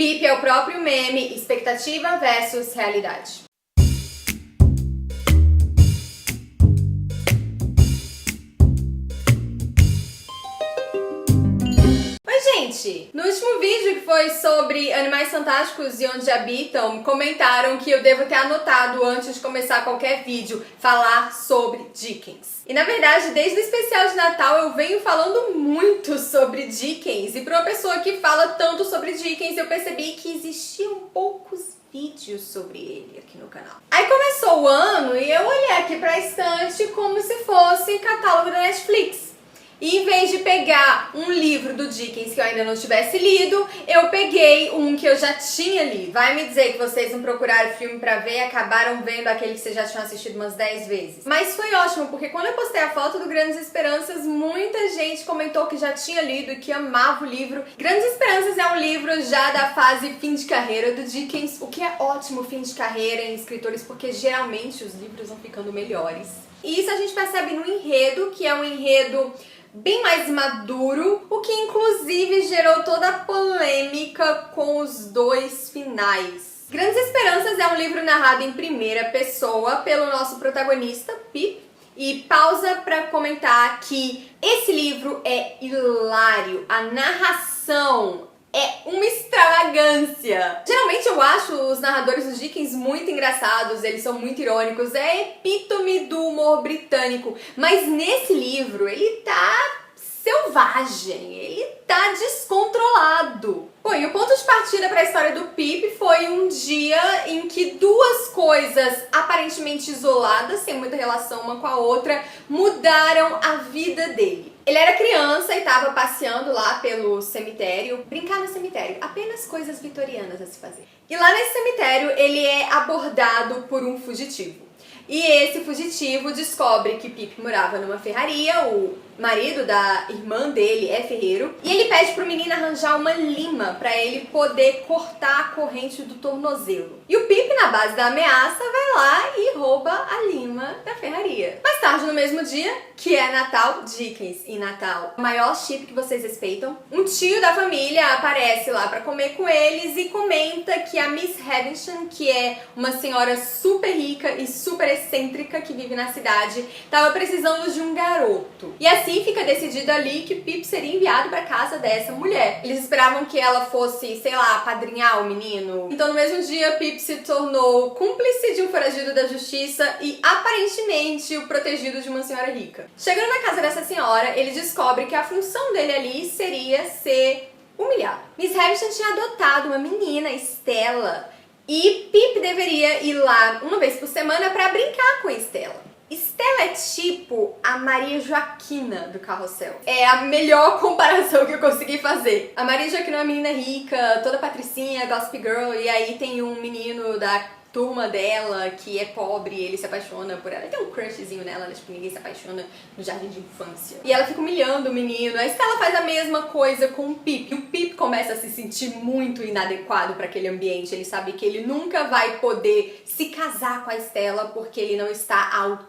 Pip é o próprio meme, expectativa versus realidade. Gente, no último vídeo que foi sobre animais fantásticos e onde habitam, comentaram que eu devo ter anotado antes de começar qualquer vídeo falar sobre Dickens. E na verdade, desde o especial de Natal eu venho falando muito sobre Dickens, e para uma pessoa que fala tanto sobre Dickens, eu percebi que existiam poucos vídeos sobre ele aqui no canal. Aí começou o ano e eu olhei aqui pra estante como se fosse catálogo da Netflix. E em vez de pegar um livro do Dickens que eu ainda não tivesse lido, eu peguei um que eu já tinha lido. Vai me dizer que vocês não procuraram filme pra ver e acabaram vendo aquele que vocês já tinham assistido umas 10 vezes. Mas foi ótimo, porque quando eu postei a foto do Grandes Esperanças, muita gente comentou que já tinha lido e que amava o livro. Grandes Esperanças é um livro já da fase fim de carreira do Dickens, o que é ótimo fim de carreira em escritores, porque geralmente os livros vão ficando melhores. E isso a gente percebe no enredo, que é um enredo bem mais maduro, o que inclusive gerou toda a polêmica com os dois finais. Grandes Esperanças é um livro narrado em primeira pessoa pelo nosso protagonista, Pip, e pausa pra comentar que esse livro é hilário, a narração é uma extravagância. Geralmente eu acho os narradores dos Dickens muito engraçados, eles são muito irônicos, é a epítome do humor britânico. Mas nesse livro ele tá selvagem, ele tá descontrolado. Bom, e o ponto de partida para a história do Pip foi um dia em que duas coisas aparentemente isoladas, sem muita relação uma com a outra, mudaram a vida dele. Ele era criança e estava passeando lá pelo cemitério. Brincar no cemitério, apenas coisas vitorianas a se fazer. E lá nesse cemitério ele é abordado por um fugitivo. E esse fugitivo descobre que Pip morava numa ferraria, o marido da irmã dele é ferreiro, e ele pede pro menino arranjar uma lima pra ele poder cortar a corrente do tornozelo. E o Pip, na base da ameaça, vai lá e rouba a lima da ferraria. Mais tarde, no mesmo dia, que é Natal, Dickens em Natal, o maior chip que vocês respeitam, um tio da família aparece lá pra comer com eles e comenta que a Miss Havisham, que é uma senhora super rica e super excêntrica que vive na cidade, tava precisando de um garoto. E assim fica decidido ali que Pip seria enviado pra casa dessa mulher. Eles esperavam que ela fosse, sei lá, padrinhar o menino. Então no mesmo dia, Pip se tornou cúmplice de um foragido da justiça e aparentemente o protegido de uma senhora rica. Chegando na casa dessa senhora, ele descobre que a função dele ali seria ser humilhado. Miss Havisham tinha adotado uma menina, Stella, e Pip deveria ir lá uma vez por semana pra brincar com Stella. Stella é tipo a Maria Joaquina do Carrossel. É a melhor comparação que eu consegui fazer. A Maria Joaquina é uma menina rica, toda patricinha, gossip girl, e aí tem um menino da turma dela que é pobre e ele se apaixona por ela. Ele tem um crushzinho nela, né? Tipo, ninguém se apaixona no jardim de infância. E ela fica humilhando o menino. A Stella faz a mesma coisa com o Pip. E o Pip começa a se sentir muito inadequado para aquele ambiente. Ele sabe que ele nunca vai poder se casar com a Stella porque ele não está ao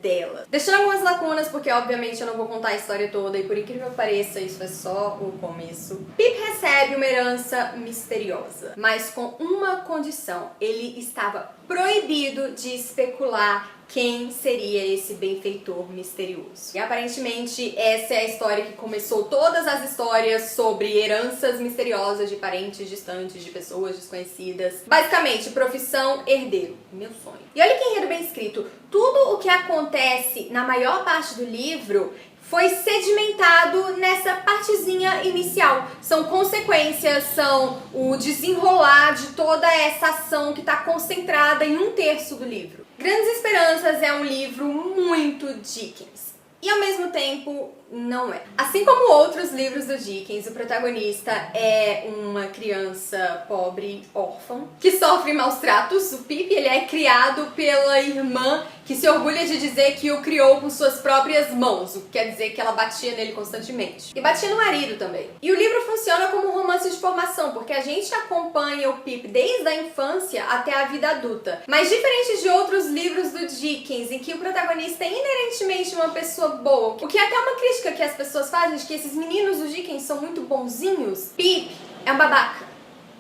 dela. Deixando algumas lacunas, porque obviamente eu não vou contar a história toda e por incrível que pareça, isso é só o começo. Pip recebe uma herança misteriosa, mas com uma condição: ele estava proibido de especular quem seria esse benfeitor misterioso. E aparentemente essa é a história que começou todas as histórias sobre heranças misteriosas de parentes distantes, de pessoas desconhecidas. Basicamente, profissão herdeiro. Meu sonho. E olha que enredo bem escrito. Tudo o que acontece na maior parte do livro foi sedimentado nessa partezinha inicial. São consequências, são o desenrolar de toda essa ação que está concentrada em 1/3 do livro. Grandes Esperanças é um livro muito Dickens. E ao mesmo tempo, não é. Assim como outros livros do Dickens, o protagonista é uma criança pobre, órfã, que sofre maus tratos. O Pip, ele é criado pela irmã, que se orgulha de dizer que o criou com suas próprias mãos, o que quer dizer que ela batia nele constantemente. E batia no marido também. E o livro funciona como um romance de formação, porque a gente acompanha o Pip desde a infância até a vida adulta. Mas diferente de outros livros do Dickens, em que o protagonista é inerentemente uma pessoa boa, o que é até uma crítica que as pessoas fazem, de que esses meninos do Dickens são muito bonzinhos, Pip é um babaca.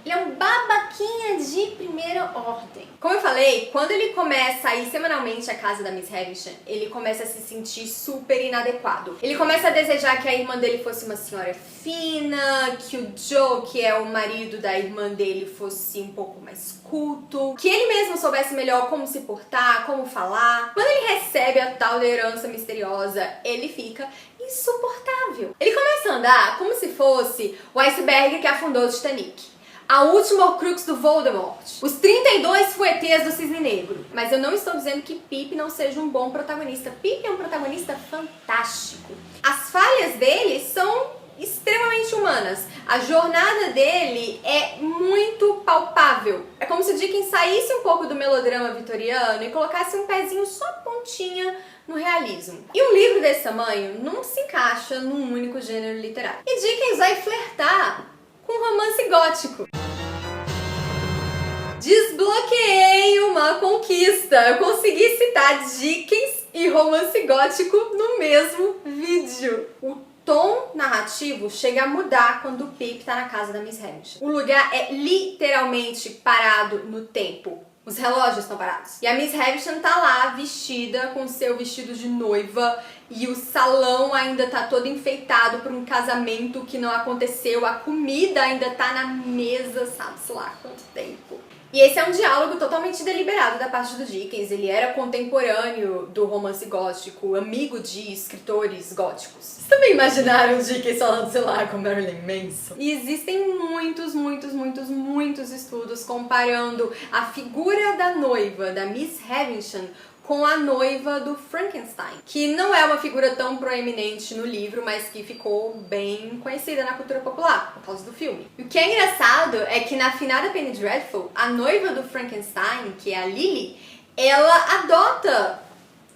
Ele é um tenha ordem. Como eu falei, quando ele começa a ir semanalmente à casa da Miss Havisham, ele começa a se sentir super inadequado. Ele começa a desejar que a irmã dele fosse uma senhora fina, que o Joe, que é o marido da irmã dele, fosse um pouco mais culto, que ele mesmo soubesse melhor como se portar, como falar. Quando ele recebe a tal da herança misteriosa, ele fica insuportável. Ele começa a andar como se fosse o iceberg que afundou o Titanic. A última Horcrux do Voldemort. Os 32 fuetês do Cisne Negro. Mas eu não estou dizendo que Pip não seja um bom protagonista. Pip é um protagonista fantástico. As falhas dele são extremamente humanas. A jornada dele é muito palpável. É como se o Dickens saísse um pouco do melodrama vitoriano e colocasse um pezinho só pontinha no realismo. E um livro desse tamanho não se encaixa num único gênero literário. E Dickens vai flertar com romance gótico. Desbloqueei uma conquista! Eu consegui citar Dickens e romance gótico no mesmo vídeo. O tom narrativo chega a mudar quando o Pip tá na casa da Miss Havisham. O lugar é literalmente parado no tempo. Os relógios estão parados. E a Miss Havisham tá lá vestida com seu vestido de noiva e o salão ainda tá todo enfeitado por um casamento que não aconteceu. A comida ainda tá na mesa, sabe-se lá quanto tempo. E esse é um diálogo totalmente deliberado da parte do Dickens. Ele era contemporâneo do romance gótico, amigo de escritores góticos. Vocês também imaginaram o Dickens falando, sei lá, com Marilyn Manson? E existem muitos estudos comparando a figura da noiva, da Miss Havisham, com a noiva do Frankenstein, que não é uma figura tão proeminente no livro, mas que ficou bem conhecida na cultura popular, por causa do filme. E o que é engraçado é que na finada Penny Dreadful, a noiva do Frankenstein, que é a Lily, ela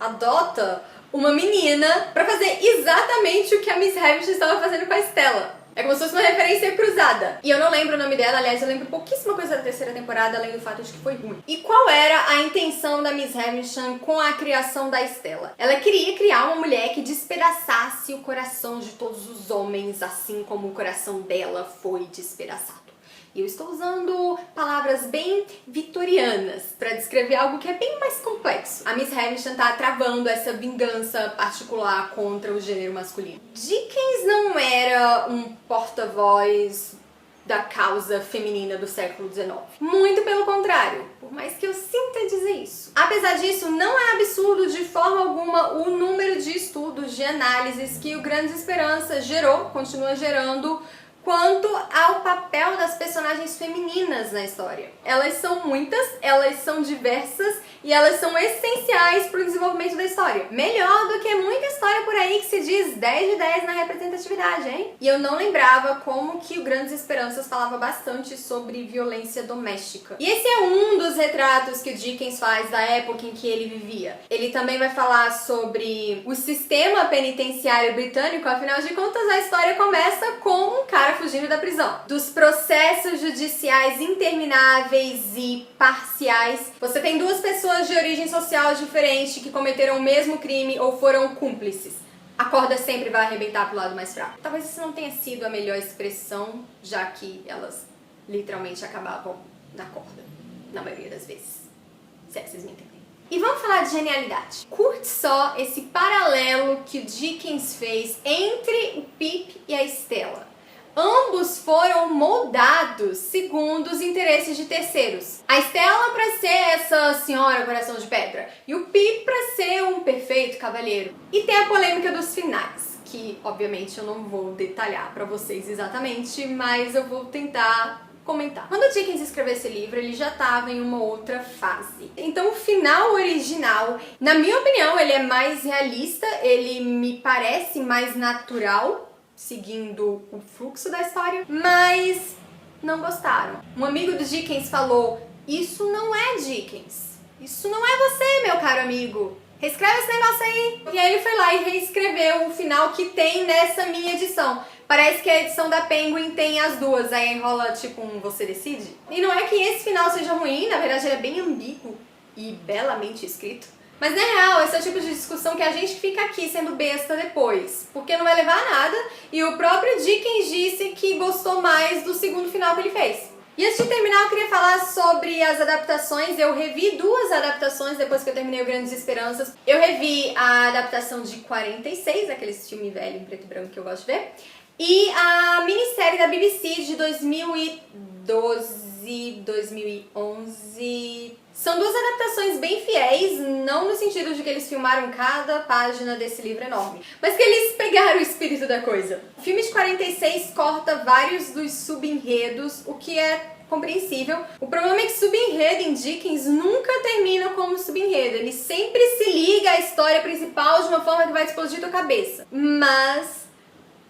adota uma menina pra fazer exatamente o que a Miss Havisham estava fazendo com a Stella. É como se fosse uma referência cruzada. E eu não lembro o nome dela, aliás, eu lembro pouquíssima coisa da terceira temporada, além do fato de que foi ruim. E qual era a intenção da Miss Havisham com a criação da Stella? Ela queria criar uma mulher que despedaçasse o coração de todos os homens, assim como o coração dela foi despedaçado. E eu estou usando palavras bem vitorianas para descrever algo que é bem mais complexo. A Miss Havisham tá travando essa vingança particular contra o gênero masculino. Dickens não era um porta-voz da causa feminina do século XIX. Muito pelo contrário, por mais que eu sinta dizer isso. Apesar disso, não é absurdo de forma alguma o número de estudos, de análises que o Grandes Esperanças gerou, continua gerando, quanto ao papel das personagens femininas na história. Elas são muitas, elas são diversas e elas são essenciais para o desenvolvimento da história. Melhor do que muita história por aí que se diz 10 de 10 na representatividade, hein? E eu não lembrava como que o Grandes Esperanças falava bastante sobre violência doméstica. E esse é um dos retratos que o Dickens faz da época em que ele vivia. Ele também vai falar sobre o sistema penitenciário britânico, afinal de contas a história começa com um cara fugindo da prisão. Dos processos judiciais intermináveis e parciais. Você tem duas pessoas de origem social diferente que cometeram o mesmo crime ou foram cúmplices. A corda sempre vai arrebentar pro lado mais fraco. Talvez isso não tenha sido a melhor expressão, já que elas literalmente acabavam na corda, na maioria das vezes. Se é que vocês me entendem. E vamos falar de genialidade. Curte só esse paralelo que o Dickens fez entre o Pip e a Stella. Ambos foram moldados segundo os interesses de terceiros. A Stella para ser essa senhora coração de pedra e o Pip para ser um perfeito cavalheiro. E tem a polêmica dos finais, que obviamente eu não vou detalhar para vocês exatamente, mas eu vou tentar comentar. Quando o Dickens escreveu esse livro, ele já estava em uma outra fase. Então o final original, na minha opinião, ele é mais realista, ele me parece mais natural, seguindo o fluxo da história, mas não gostaram. Um amigo do Dickens falou, isso não é Dickens, isso não é você, meu caro amigo, reescreve esse negócio aí. E aí ele foi lá e reescreveu o final que tem nessa minha edição. Parece que a edição da Penguin tem as duas, aí rola tipo um você decide. E não é que esse final seja ruim, na verdade ele é bem ambíguo e belamente escrito. Mas na real, esse é o tipo de discussão que a gente fica aqui sendo besta depois, porque não vai levar a nada, e o próprio Dickens disse que gostou mais do segundo final que ele fez. E antes de terminar, eu queria falar falar sobre as adaptações. Eu revi 2 adaptações depois que eu terminei o Grandes Esperanças. Eu revi a adaptação de 46, aqueles filme velho em preto e branco que eu gosto de ver, e a minissérie da BBC de 2012, 2011... São 2 adaptações bem fiéis, não no sentido de que eles filmaram cada página desse livro enorme, mas que eles pegaram o espírito da coisa. O filme de 46 corta vários dos subenredos, o que é compreensível. O problema é que subenredo em Dickens nunca termina como subenredo. Ele sempre se liga à história principal de uma forma que vai explodir tua cabeça. Mas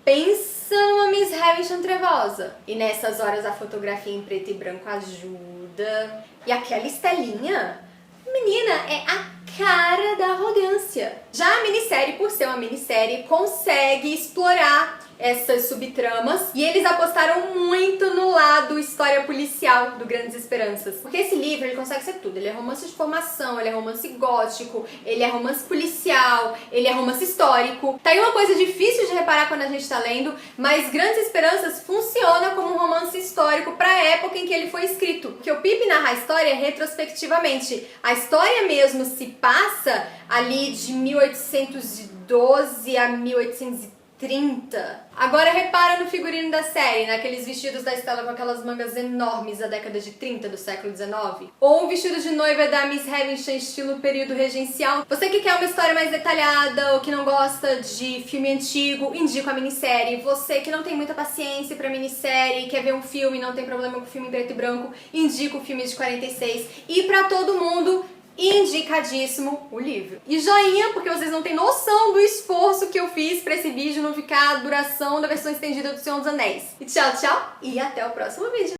pensa numa Miss Havisham trevosa. E nessas horas a fotografia em preto e branco ajuda. E aquela Estelinha, menina, é a cara da arrogância. Já a minissérie, por ser uma minissérie, consegue explorar essas subtramas e eles apostaram muito no lado história policial do Grandes Esperanças. Porque esse livro, ele consegue ser tudo. Ele é romance de formação, ele é romance gótico, ele é romance policial, ele é romance histórico. Tá aí uma coisa difícil de reparar quando a gente tá lendo, mas Grandes Esperanças funciona como um romance histórico pra época em que ele foi escrito. Porque o Pip narra a história retrospectivamente. A história mesmo se passa ali de 1812 a 1830. Agora repara no figurino da série, naqueles vestidos da Stella com aquelas mangas enormes da década de 30 do século XIX. Ou o vestido de noiva da Miss Havisham estilo período regencial. Você que quer uma história mais detalhada ou que não gosta de filme antigo, indico a minissérie. Você que não tem muita paciência pra minissérie, quer ver um filme e não tem problema com filme em preto e branco, indico o filme de 46. E pra todo mundo, indicadíssimo o livro. E joinha, porque vocês não têm noção do esforço que eu fiz pra esse vídeo não ficar a duração da versão estendida do Senhor dos Anéis. E tchau, tchau, e até o próximo vídeo.